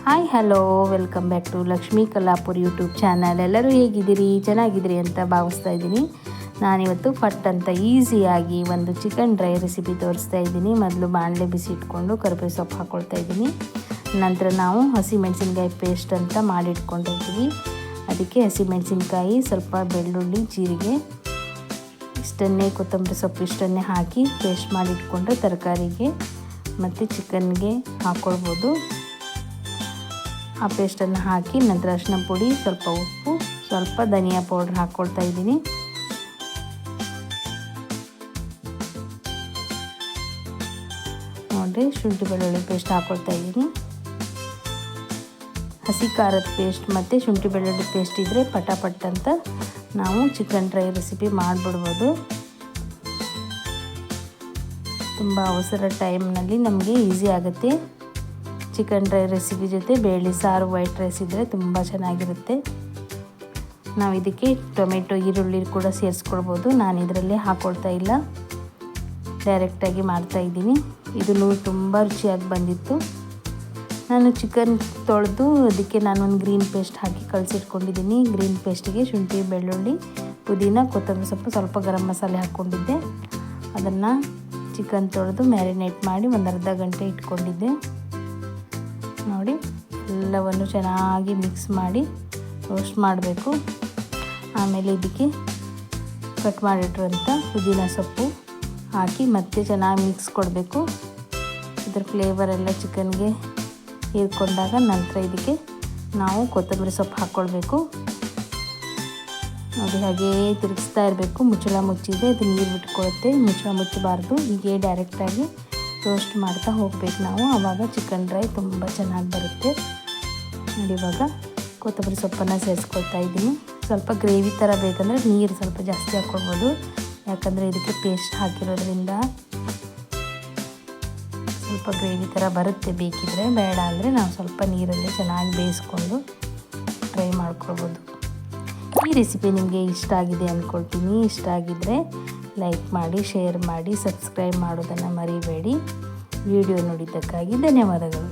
Hi hello welcome back to Lakshmi Kallapur YouTube channel. ಎಲ್ಲರೂ ಹೇಗಿದ್ದೀರಿ? ಚೆನ್ನಾಗಿದ್ದೀರಿ ಅಂತ ಭಾವಿಸ್ತಾ ಇದ್ದೀನಿ. ನಾನಿವತ್ತು ಫಟ್ ಅಂತ ಈಸಿಯಾಗಿ ಒಂದು ಚಿಕನ್ ಡ್ರೈ ರೆಸಿಪಿ ತೋರಿಸ್ತಾ ಇದ್ದೀನಿ. ಮೊದಲು ಬಾಣಲೆ ಬಿಸಿ ಇಟ್ಕೊಂಡು ಕರಿಬೇವು ಸೊಪ್ಪು ಹಾಕ್ಕೊಳ್ತಾ ಇದ್ದೀನಿ. ನಂತರ ನಾವು ಹಸಿಮೆಣಸಿನ್ಕಾಯಿ ಪೇಸ್ಟ್ ಅಂತ ಮಾಡಿಟ್ಕೊಂಡಿರ್ತೀವಿ. ಅದಕ್ಕೆ ಹಸಿಮೆಣಸಿನ್ಕಾಯಿ, ಸ್ವಲ್ಪ ಬೆಳ್ಳುಳ್ಳಿ, ಜೀರಿಗೆ, ಇಷ್ಟನ್ನೇ ಕೊತ್ತಂಬರಿ ಸೊಪ್ಪು ಇಷ್ಟನ್ನೇ ಹಾಕಿ ಪೇಸ್ಟ್ ಮಾಡಿಟ್ಕೊಂಡ್ರೆ ತರಕಾರಿಗೆ ಮತ್ತು ಚಿಕನ್ಗೆ ಹಾಕ್ಕೊಳ್ಬೋದು. ಆ ಪೇಸ್ಟನ್ನು ಹಾಕಿ ನಂತರ ಅರಿಶಿನ ಪುಡಿ, ಸ್ವಲ್ಪ ಉಪ್ಪು, ಸ್ವಲ್ಪ ಧನಿಯಾ ಪೌಡ್ರ್ ಹಾಕ್ಕೊಳ್ತಾ ಇದ್ದೀನಿ. ನೋಡಿ, ಶುಂಠಿ ಬೆಳ್ಳುಳ್ಳಿ ಪೇಸ್ಟ್ ಹಾಕ್ಕೊಳ್ತಾ ಇದ್ದೀನಿ. ಹಸಿ ಖಾರದ ಪೇಸ್ಟ್ ಮತ್ತು ಶುಂಠಿ ಬೆಳ್ಳುಳ್ಳಿ ಪೇಸ್ಟ್ ಇದ್ದರೆ ಪಟಾಪಟ್ ಅಂತ ನಾವು ಚಿಕನ್ ಡ್ರೈ ರೆಸಿಪಿ ಮಾಡಿಬಿಡ್ಬೋದು. ತುಂಬ ಅವಸರ ಟೈಮ್ನಲ್ಲಿ ನಮಗೆ ಈಸಿ ಆಗುತ್ತೆ. ಚಿಕನ್ ಡ್ರೈ ರೆಸಿಪಿ ಜೊತೆ ಬೇಳೆ ಸಾರು, ವೈಟ್ ರೈಸ್ ಇದ್ದರೆ ತುಂಬ ಚೆನ್ನಾಗಿರುತ್ತೆ. ನಾವು ಇದಕ್ಕೆ ಟೊಮೆಟೊ, ಈರುಳ್ಳಿ ಕೂಡ ಸೇರಿಸ್ಕೊಳ್ಬೋದು. ನಾನು ಇದರಲ್ಲೇ ಹಾಕ್ಕೊಳ್ತಾ ಇಲ್ಲ, ಡೈರೆಕ್ಟಾಗಿ ಮಾಡ್ತಾಯಿದ್ದೀನಿ. ಇದು ತುಂಬ ರುಚಿಯಾಗಿ ಬಂದಿತ್ತು. ನಾನು ಚಿಕನ್ ತೊಳೆದು ಅದಕ್ಕೆ ನಾನೊಂದು ಗ್ರೀನ್ ಪೇಸ್ಟ್ ಹಾಕಿ ಕಲಸಿಟ್ಕೊಂಡಿದ್ದೀನಿ. ಗ್ರೀನ್ ಪೇಸ್ಟಿಗೆ ಶುಂಠಿ, ಬೆಳ್ಳುಳ್ಳಿ, ಪುದೀನ, ಕೊತ್ತಂಬರಿ ಸೊಪ್ಪು, ಸ್ವಲ್ಪ ಗರಂ ಮಸಾಲೆ ಹಾಕ್ಕೊಂಡಿದ್ದೆ. ಅದನ್ನು ಚಿಕನ್ ತೊಳೆದು ಮ್ಯಾರಿನೇಟ್ ಮಾಡಿ ಒಂದು ಅರ್ಧ ಗಂಟೆ ಇಟ್ಕೊಂಡಿದ್ದೆ. ನೋಡಿ, ಎಲ್ಲವನ್ನು ಚೆನ್ನಾಗಿ ಮಿಕ್ಸ್ ಮಾಡಿ ರೋಸ್ಟ್ ಮಾಡಬೇಕು. ಆಮೇಲೆ ಇದಕ್ಕೆ ಕಟ್ ಮಾಡಿಟ್ಟಿರುವಂಥ ಪುದೀನ ಸೊಪ್ಪು ಹಾಕಿ ಮತ್ತೆ ಚೆನ್ನಾಗಿ ಮಿಕ್ಸ್ ಕೊಡಬೇಕು. ಇದರ ಫ್ಲೇವರ್ ಎಲ್ಲ ಚಿಕನ್ಗೆ ಹೀರ್ಕೊಂಡಾಗ ನಂತರ ಇದಕ್ಕೆ ನಾವು ಕೊತ್ತಂಬರಿ ಸೊಪ್ಪು ಹಾಕ್ಕೊಳ್ಬೇಕು. ನೋಡಿ, ಹಾಗೇ ತಿರುಗಿಸ್ತಾ ಇರಬೇಕು. ಮುಚ್ಚಳ ಮುಚ್ಚಿದೆ, ಅದು ನೀರು ಬಿಟ್ಕೊಳುತ್ತೆ. ಮುಚ್ಚಳ ಮುಚ್ಚಬಾರ್ದು, ಹೀಗೆ ಡೈರೆಕ್ಟಾಗಿ ರೋಸ್ಟ್ ಮಾಡ್ತಾ ಹೋಗಬೇಕು ನಾವು. ಆವಾಗ ಚಿಕನ್ ಡ್ರೈ ತುಂಬ ಚೆನ್ನಾಗಿ ಬರುತ್ತೆ. ನೋಡಿ, ಇವಾಗ ಕೊತ್ತಂಬರಿ ಸೊಪ್ಪನ್ನು ಸೇರಿಸ್ಕೊಳ್ತಾ ಇದ್ದೀನಿ. ಸ್ವಲ್ಪ ಗ್ರೇವಿ ಥರ ಬೇಕಂದರೆ ನೀರು ಸ್ವಲ್ಪ ಜಾಸ್ತಿ ಹಾಕ್ಕೊಳ್ಬೋದು. ಯಾಕಂದರೆ ಇದಕ್ಕೆ ಪೇಸ್ಟ್ ಹಾಕಿರೋದ್ರಿಂದ ಸ್ವಲ್ಪ ಗ್ರೇವಿ ಥರ ಬರುತ್ತೆ. ಬೇಕಿದ್ರೆ, ಬೇಡ ಅಂದರೆ ನಾವು ಸ್ವಲ್ಪ ನೀರಲ್ಲಿ ಚೆನ್ನಾಗಿ ಬೇಯಿಸ್ಕೊಂಡು ಫ್ರೈ ಮಾಡ್ಕೊಳ್ಬೋದು. ಈ ರೆಸಿಪಿ ನಿಮಗೆ ಇಷ್ಟ ಆಗಿದೆ ಅಂದ್ಕೊಳ್ತೀನಿ. ಇಷ್ಟ ಆಗಿದ್ದರೆ ಲೈಕ್ ಮಾಡಿ, ಶೇರ್ ಮಾಡಿ, ಸಬ್ಸ್ಕ್ರೈಬ್ ಮಾಡೋದನ್ನು ಮರಿಬೇಡಿ. ವಿಡಿಯೋ ನೋಡಿದ್ದಕ್ಕಾಗಿ ಧನ್ಯವಾದಗಳು.